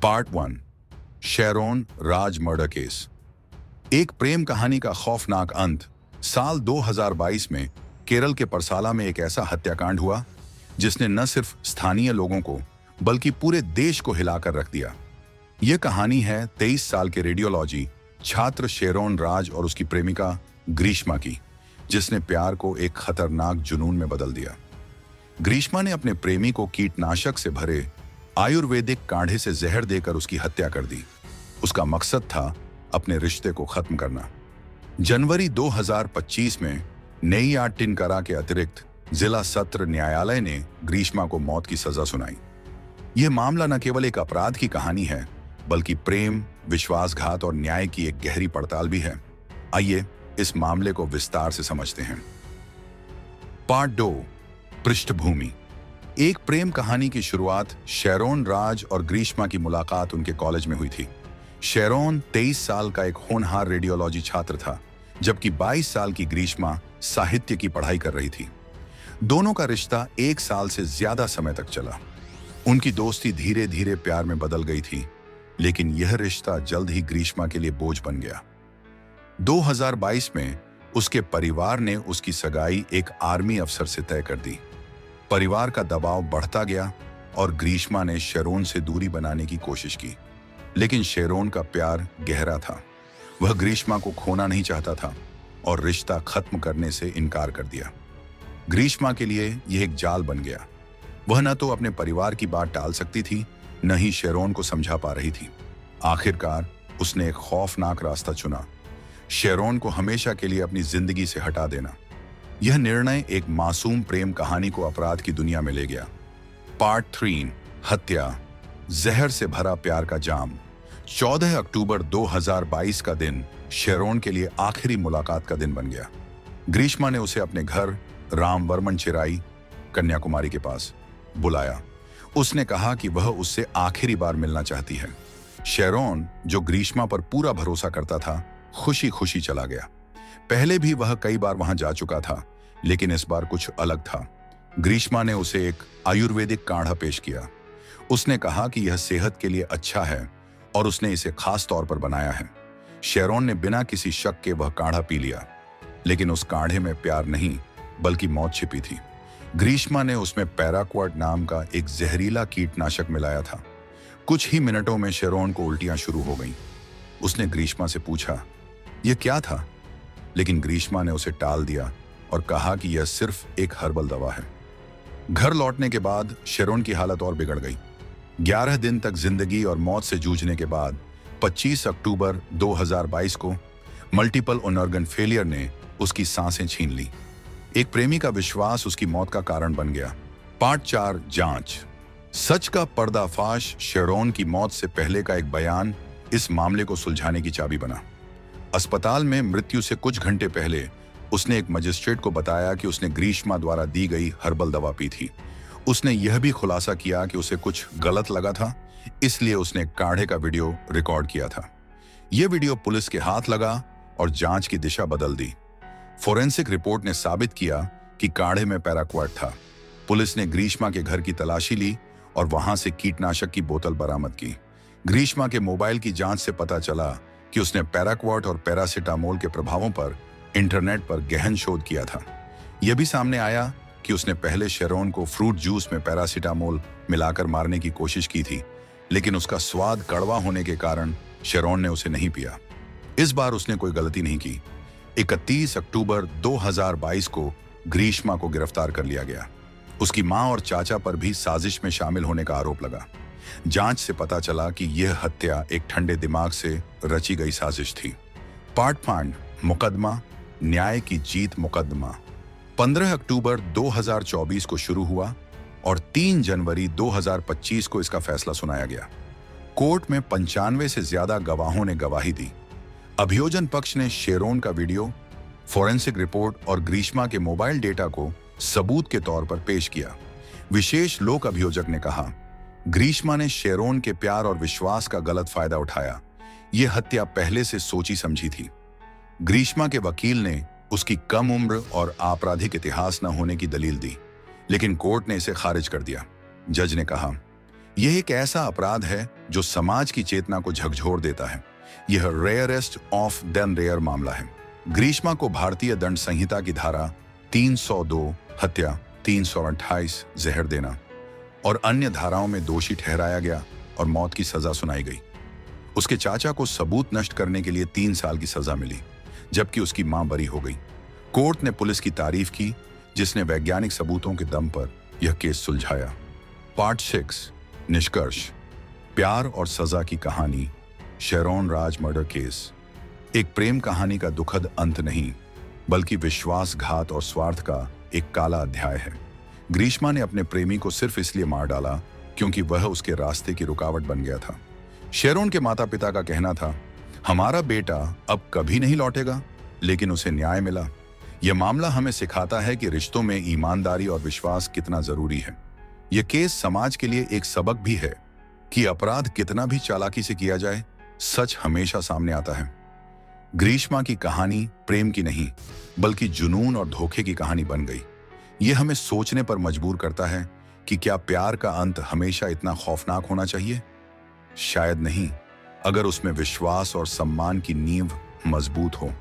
Part 1 Charon राज murder case. एक प्रेम कहानी का खौफनाक अंत। साल 2022 में केरल के परसाला में एक ऐसा हत्याकांड हुआ जिसने न सिर्फ स्थानीय लोगों को बल्कि पूरे देश को हिलाकर रख दिया। यह कहानी है 23 साल के रेडियोलॉजी छात्र शेरोन राज और उसकी प्रेमिका ग्रीष्मा की, जिसने प्यार को एक खतरनाक जुनून में बदल दिया। ग्रीष्मा ने अपने प्रेमी को कीटनाशक से भरे आयुर्वेदिक काढ़े से जहर देकर उसकी हत्या कर दी। उसका मकसद था अपने रिश्ते को खत्म करना। जनवरी 2025 में नेइयाटिनकरा के अतिरिक्त जिला सत्र न्यायालय ने ग्रीष्मा को मौत की सजा सुनाई। यह मामला न केवल एक अपराध की कहानी है बल्कि प्रेम, विश्वासघात और न्याय की एक गहरी पड़ताल भी है। आइए इस मामले को विस्तार से समझते हैं। पार्ट 2 पृष्ठभूमि। एक प्रेम कहानी की शुरुआत शेरोन राज और ग्रीष्मा की मुलाकात उनके कॉलेज में हुई थी। शेरोन 23 साल का एक होनहार रेडियोलॉजी छात्र था, जबकि 22 साल की ग्रीष्मा साहित्य की पढ़ाई कर रही थी। दोनों का रिश्ता 1 साल से ज्यादा समय तक चला। उनकी दोस्ती धीरे धीरे प्यार में बदल गई थी, लेकिन यह रिश्ता जल्द ही ग्रीष्मा के लिए बोझ बन गया। 2022 में उसके परिवार ने उसकी सगाई एक आर्मी अफसर से तय कर दी। परिवार का दबाव बढ़ता गया और ग्रीष्मा ने शेरोन से दूरी बनाने की कोशिश की, लेकिन शेरोन का प्यार गहरा था। वह ग्रीष्मा को खोना नहीं चाहता था और रिश्ता खत्म करने से इनकार कर दिया। ग्रीष्मा के लिए यह एक जाल बन गया। वह न तो अपने परिवार की बात टाल सकती थी, न ही शेरोन को समझा पा रही थी। आखिरकार उसने एक खौफनाक रास्ता चुना, शेरोन को हमेशा के लिए अपनी जिंदगी से हटा देना। यह निर्णय एक मासूम प्रेम कहानी को अपराध की दुनिया में ले गया। पार्ट 3 हत्या, जहर से भरा प्यार का जाम। 14 अक्टूबर 2022 का दिन शेरोन के लिए आखिरी मुलाकात का दिन बन गया। ग्रीष्मा ने उसे अपने घर रामवर्मन चिराई, कन्याकुमारी के पास बुलाया। उसने कहा कि वह उससे आखिरी बार मिलना चाहती है। शेरोन, जो ग्रीष्मा पर पूरा भरोसा करता था, खुशी खुशी चला गया। पहले भी वह कई बार वहां जा चुका था, लेकिन इस बार कुछ अलग था। ग्रीष्मा ने उसे एक आयुर्वेदिक काढ़ा पेश किया। उसने कहा कि यह सेहत के लिए अच्छा है और उसने इसे खास तौर पर बनाया है। शेरोन ने बिना किसी शक के वह काढ़ा पी लिया, लेकिन उस काढ़े में प्यार नहीं बल्कि मौत छिपी थी। ग्रीष्मा ने उसमें पैराक्वाट नाम का एक जहरीला कीटनाशक मिलाया था। कुछ ही मिनटों में शेरोन को उल्टियां शुरू हो गईं। उसने ग्रीष्मा से पूछा, यह क्या था? लेकिन ग्रीष्मा ने उसे टाल दिया और कहा कि यह सिर्फ एक हर्बल दवा है। घर लौटने के बाद शेरोन की हालत और बिगड़ गई। 11 दिन तक जिंदगी और मौत से जूझने के बाद 25 अक्टूबर 2022 को मल्टीपल ऑर्गन फेलियर ने उसकी सांसें छीन ली। एक प्रेमी का विश्वास उसकी मौत का कारण बन गया। पार्ट 4 जांच, सच का पर्दाफाश। शेरोन की मौत से पहले का एक बयान इस मामले को सुलझाने की चाबी बना। अस्पताल में मृत्यु से कुछ घंटे पहले उसने एक मजिस्ट्रेट को बताया कि उसने ग्रीष्मा द्वारा दी गई हर्बल दवा पी थी। उसने यह भी खुलासा किया कि उसे कुछ गलत लगा था, इसलिए उसने काढ़े का वीडियो रिकॉर्ड किया था। यह वीडियो पुलिस के हाथ लगा और जांच की दिशा बदल दी। फोरेंसिक रिपोर्ट ने साबित किया कि काढ़े में पैराक्वाट था। पुलिस ने ग्रीष्मा के घर की तलाशी ली और वहां से कीटनाशक की बोतल बरामद की। ग्रीष्मा के मोबाइल की जांच से पता चला कि उसने पैराक्वाट और पैरासिटामोल के प्रभावों पर इंटरनेट पर गहन शोध किया था। यह भी सामने आया कि उसने पहले शेरोन को फ्रूट जूस में पैरासिटामोल मिलाकर मारने की कोशिश की थी, लेकिन उसका स्वाद कड़वा होने के कारण शेरोन ने उसे नहीं पिया। इस बार उसने कोई गलती नहीं की। 31 अक्टूबर 2022 को ग्रीष्मा को गिरफ्तार कर लिया गया। उसकी मां और चाचा पर भी साजिश में शामिल होने का आरोप लगा। जांच से पता चला कि यह हत्या एक ठंडे दिमाग से रची गई साजिश थी। पार्ट 5 मुकदमा, न्याय की जीत मुकदमा। 15 अक्टूबर 2024 को शुरू हुआ और 3 जनवरी 2025 को इसका फैसला सुनाया गया। कोर्ट में 95 से ज्यादा गवाहों ने गवाही दी। अभियोजन पक्ष ने शेरोन का वीडियो, फोरेंसिक रिपोर्ट और ग्रीष्मा के मोबाइल डेटा को सबूत के तौर पर पेश किया। विशेष लोक अभियोजक ने कहा, ग्रीष्मा ने शेरोन के प्यार और विश्वास का गलत फायदा उठाया। यह हत्या पहले से सोची समझी थी। ग्रीष्मा के वकील ने उसकी कम उम्र और आपराधिक इतिहास न होने की दलील दी, लेकिन कोर्ट ने इसे खारिज कर दिया। जज ने कहा, यह एक ऐसा अपराध है जो समाज की चेतना को झकझोर देता है। यह रेयरेस्ट ऑफ देन रेयर मामला है। ग्रीष्मा को भारतीय दंड संहिता की धारा 302 हत्या, 328 जहर देना और अन्य धाराओं में दोषी ठहराया गया और मौत की सजा सुनाई गई। उसके चाचा को सबूत नष्ट करने के लिए 3 साल की सजा मिली, जबकि उसकी मां बरी हो गई। कोर्ट ने पुलिस की तारीफ की, जिसने वैज्ञानिक सबूतों के दम पर यह केस सुलझाया। पार्ट 6 निष्कर्ष। प्यार और सजा की कहानी, शेरोन राज मर्डर केस एक प्रेम कहानी का दुखद अंत नहीं, बल्कि विश्वासघात और स्वार्थ का एक काला अध्याय है। ग्रीष्मा ने अपने प्रेमी को सिर्फ इसलिए मार डाला क्योंकि वह उसके रास्ते की रुकावट बन गया था। शेरोन के माता पिता का कहना था, हमारा बेटा अब कभी नहीं लौटेगा, लेकिन उसे न्याय मिला। यह मामला हमें सिखाता है कि रिश्तों में ईमानदारी और विश्वास कितना जरूरी है। यह केस समाज के लिए एक सबक भी है कि अपराध कितना भी चालाकी से किया जाए, सच हमेशा सामने आता है। ग्रीष्मा की कहानी प्रेम की नहीं, बल्कि जुनून और धोखे की कहानी बन गई। यह हमें सोचने पर मजबूर करता है कि क्या प्यार का अंत हमेशा इतना खौफनाक होना चाहिए? शायद नहीं, अगर उसमें विश्वास और सम्मान की नींव मजबूत हो।